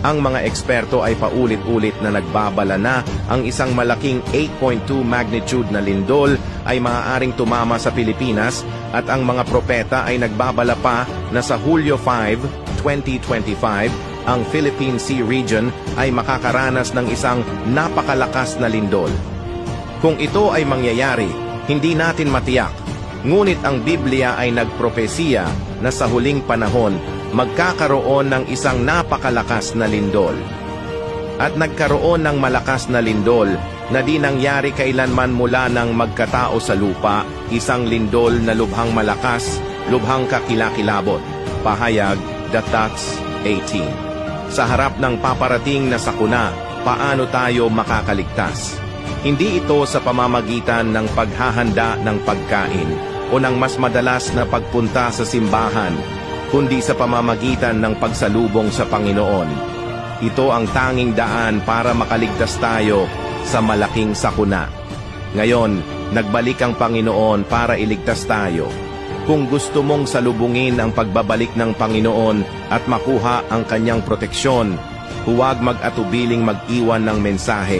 Ang mga eksperto ay paulit-ulit na nagbabala na ang isang malaking 8.2 magnitude na lindol ay maaaring tumama sa Pilipinas at ang mga propeta ay nagbabala pa na sa Hulyo 5, 2025, ang Philippine Sea Region ay makakaranas ng isang napakalakas na lindol. Kung ito ay mangyayari, hindi natin matiyak. Ngunit ang Biblia ay nagpropesiya na sa huling panahon, magkakaroon ng isang napakalakas na lindol. At nagkaroon ng malakas na lindol na di nangyari kailanman mula ng magkatao sa lupa, isang lindol na lubhang malakas, lubhang kakilakilabot. Pahayag, Datats 18. Sa harap ng paparating na sakuna, paano tayo makakaligtas? Hindi ito sa pamamagitan ng paghahanda ng pagkain o ng mas madalas na pagpunta sa simbahan, kundi sa pamamagitan ng pagsalubong sa Panginoon. Ito ang tanging daan para makaligtas tayo sa malaking sakuna. Ngayon, nagbalik ang Panginoon para iligtas tayo. Kung gusto mong salubungin ang pagbabalik ng Panginoon at makuha ang kanyang proteksyon, huwag mag-atubiling mag-iwan ng mensahe